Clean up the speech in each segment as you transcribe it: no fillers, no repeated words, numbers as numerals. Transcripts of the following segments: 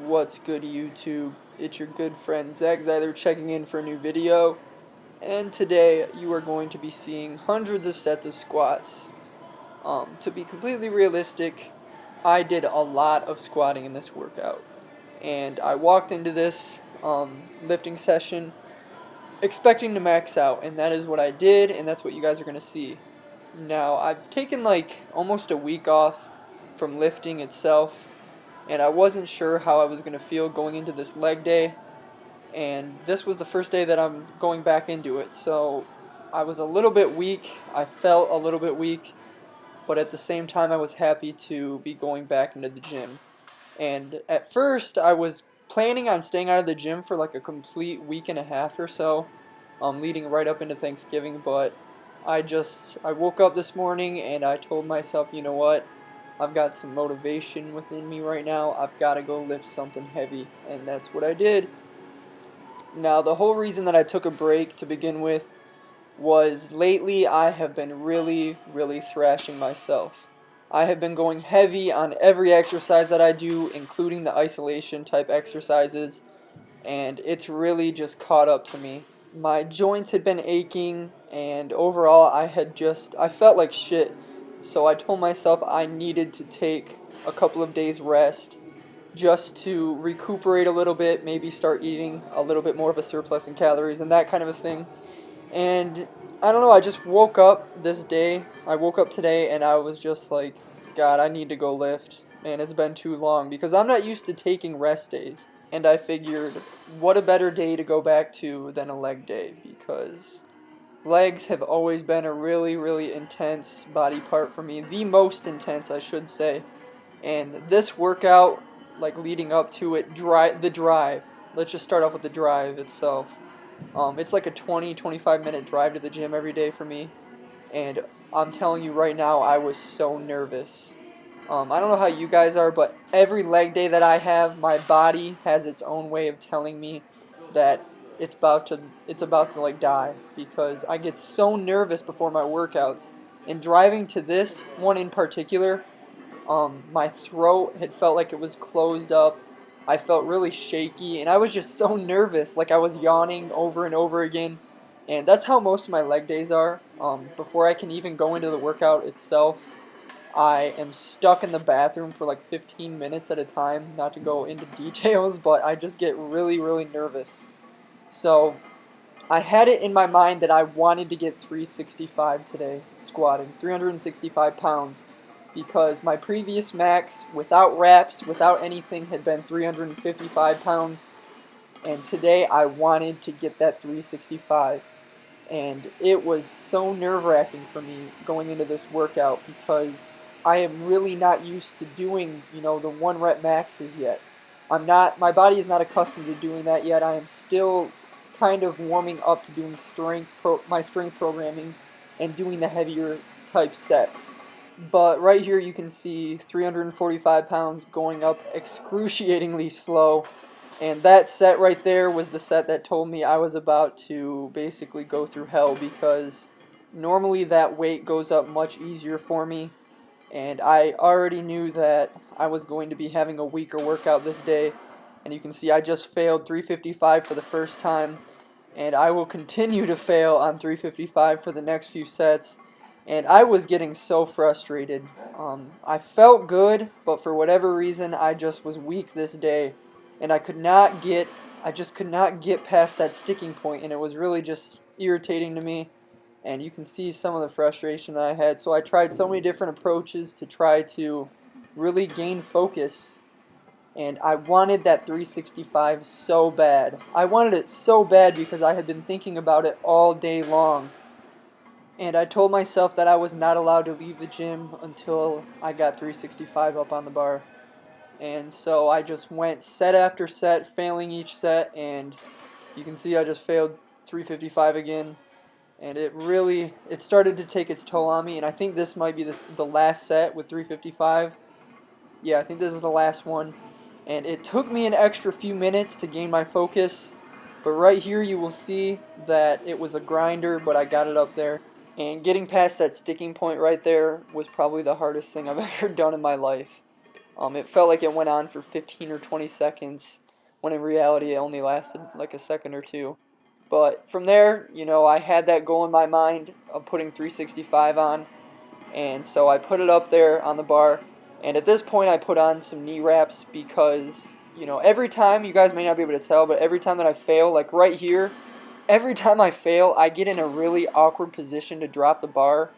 What's good, YouTube? It's your good friend Zach Zyler checking in for a new video, and today you are going to be seeing hundreds of sets of squats. To be completely realistic, I did a lot of squatting in this workout, and I walked into this lifting session expecting to max out, and that is what I did, and that's what you guys are going to see. Now, I've taken like almost a week off from lifting itself, and I wasn't sure how I was going to feel going into this leg day, and this was the first day that I'm going back into it, so I was a little bit weak. I felt a little bit weak, but at the same time I was happy to be going back into the gym. And at first I was planning on staying out of the gym for like a complete week and a half or so, leading right up into Thanksgiving, but I woke up this morning and I told myself, you know what, I've got some motivation within me right now. I've got to go lift something heavy, and that's what I did. Now, the whole reason that I took a break to begin with was lately I have been really thrashing myself. I have been going heavy on every exercise that I do, including the isolation type exercises, and it's really just caught up to me. My joints had been aching, and overall I felt like shit. So I told myself I needed to take a couple of days rest just to recuperate a little bit, maybe start eating a little bit more of a surplus in calories and that kind of a thing. And I don't know, I just woke up this day. I woke up today and I was just like, God, I need to go lift. Man, it's been too long because I'm not used to taking rest days. And I figured, what a better day to go back to than a leg day, because legs have always been a really intense body part for me. The most intense, I should say. And this workout, like leading up to it, the drive. Let's just start off with the drive itself. It's like a 20-25 minute drive to the gym every day for me, and I'm telling you right now, I was so nervous. I don't know how you guys are, but every leg day that I have, my body has its own way of telling me that it's about to like die, because I get so nervous before my workouts. And driving to this one in particular, my throat had felt like it was closed up. I felt really shaky, and I was just so nervous, like I was yawning over and over again. And that's how most of my leg days are. Before I can even go into the workout itself, I am stuck in the bathroom for like 15 minutes at a time, not to go into details, but I just get really nervous. So I had it in my mind that I wanted to get 365 today, squatting, 365 pounds, because my previous max, without reps, without anything, had been 355 pounds, and today I wanted to get that 365. And it was so nerve-wracking for me going into this workout because I am really not used to doing, the 1 rep maxes yet. My body is not accustomed to doing that yet. I am still kind of warming up to doing my strength programming and doing the heavier type sets. But right here you can see 345 pounds going up excruciatingly slow. And that set right there was the set that told me I was about to basically go through hell, because normally that weight goes up much easier for me. And I already knew that I was going to be having a weaker workout this day. And you can see I just failed 355 for the first time. And I will continue to fail on 355 for the next few sets. And I was getting so frustrated. I felt good, but for whatever reason, I just was weak this day. And I just could not get past that sticking point, and it was really just irritating to me. And you can see some of the frustration that I had. So I tried so many different approaches to try to really gain focus. And I wanted that 365 so bad. I wanted it so bad because I had been thinking about it all day long. And I told myself that I was not allowed to leave the gym until I got 365 up on the bar. And so I just went set after set, failing each set, and you can see I just failed 355 again. And it started to take its toll on me, and I think this might be the last set with 355. Yeah, I think this is the last one. And it took me an extra few minutes to gain my focus, but right here you will see that it was a grinder, but I got it up there. And getting past that sticking point right there was probably the hardest thing I've ever done in my life. It felt like it went on for 15 or 20 seconds, when in reality it only lasted like a second or two. But from there, I had that goal in my mind of putting 365 on, and so I put it up there on the bar. And at this point, I put on some knee wraps because, every time, you guys may not be able to tell, but every time that I fail, like right here, every time I fail, I get in a really awkward position to drop the bar.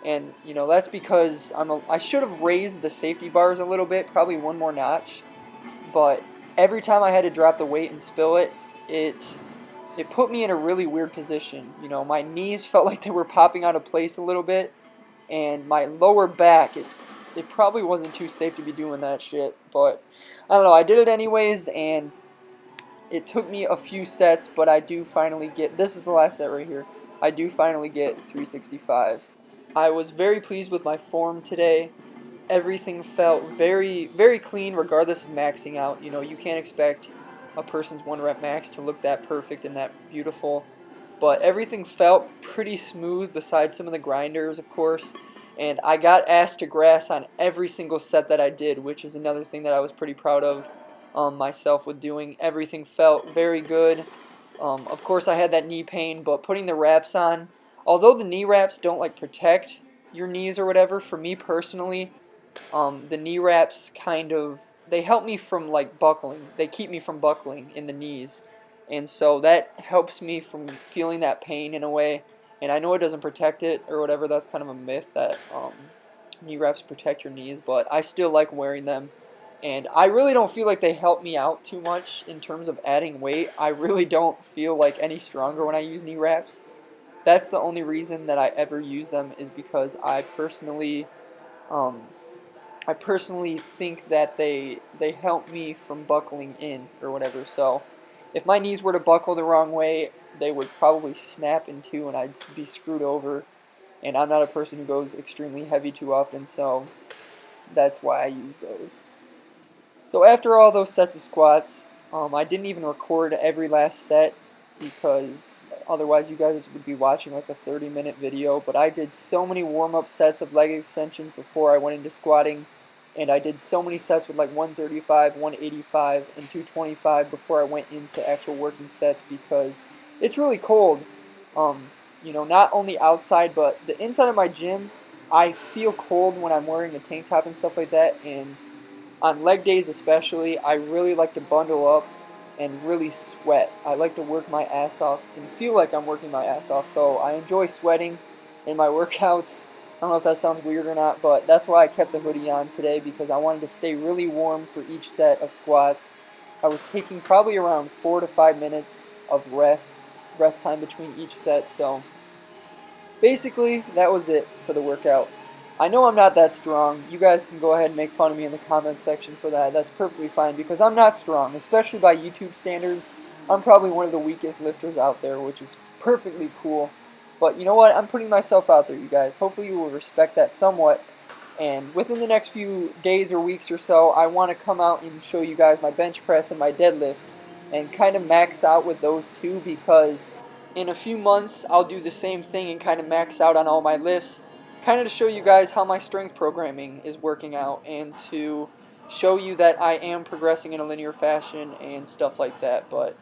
And, that's because I should have raised the safety bars a little bit, probably one more notch. But every time I had to drop the weight and spill it, it put me in a really weird position. My knees felt like they were popping out of place a little bit, and my lower back, it probably wasn't too safe to be doing that shit. But I don't know, I did it anyways, and it took me a few sets, but I do finally get, this is the last set right here, I do finally get 365. I was very pleased with my form today. Everything felt very, very clean regardless of maxing out. You can't expect a person's 1 rep max to look that perfect and that beautiful. But everything felt pretty smooth besides some of the grinders, of course. And I got ass to grass on every single set that I did, which is another thing that I was pretty proud of myself with doing. Everything felt very good. Of course, I had that knee pain, but putting the wraps on, although the knee wraps don't like protect your knees or whatever, for me personally, the knee wraps they help me from like buckling. They keep me from buckling in the knees. And so that helps me from feeling that pain in a way. And I know it doesn't protect it or whatever. That's kind of a myth that knee wraps protect your knees. But I still like wearing them. And I really don't feel like they help me out too much in terms of adding weight. I really don't feel like any stronger when I use knee wraps. That's the only reason that I ever use them, is because I personally think that they help me from buckling in or whatever. So if my knees were to buckle the wrong way, they would probably snap in two and I'd be screwed over. And I'm not a person who goes extremely heavy too often, so that's why I use those. So after all those sets of squats, I didn't even record every last set because otherwise you guys would be watching like a 30-minute video. But I did so many warm-up sets of leg extensions before I went into squatting. And I did so many sets with like 135, 185, and 225 before I went into actual working sets because it's really cold. Not only outside, but the inside of my gym, I feel cold when I'm wearing a tank top and stuff like that. And on leg days especially, I really like to bundle up and really sweat. I like to work my ass off and feel like I'm working my ass off. So I enjoy sweating in my workouts. I don't know if that sounds weird or not, but that's why I kept the hoodie on today, because I wanted to stay really warm for each set of squats. I was taking probably around 4 to 5 minutes of rest time between each set. So basically, that was it for the workout. I know I'm not that strong. You guys can go ahead and make fun of me in the comments section for that. That's perfectly fine, because I'm not strong, especially by YouTube standards. I'm probably one of the weakest lifters out there, which is perfectly cool. But you know what? I'm putting myself out there, you guys. Hopefully you will respect that somewhat. And within the next few days or weeks or so, I want to come out and show you guys my bench press and my deadlift and kind of max out with those two, because in a few months I'll do the same thing and kind of max out on all my lifts, kind of to show you guys how my strength programming is working out and to show you that I am progressing in a linear fashion and stuff like that. But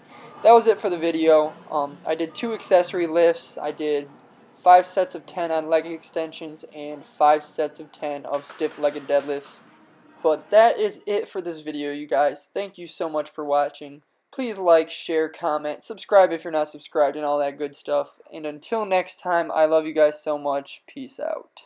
that was it for the video. I did 2 accessory lifts. I did 5 sets of 10 on leg extensions and 5 sets of 10 of stiff-legged deadlifts. But that is it for this video, you guys. Thank you so much for watching. Please like, share, comment, subscribe if you're not subscribed, and all that good stuff. And until next time, I love you guys so much. Peace out.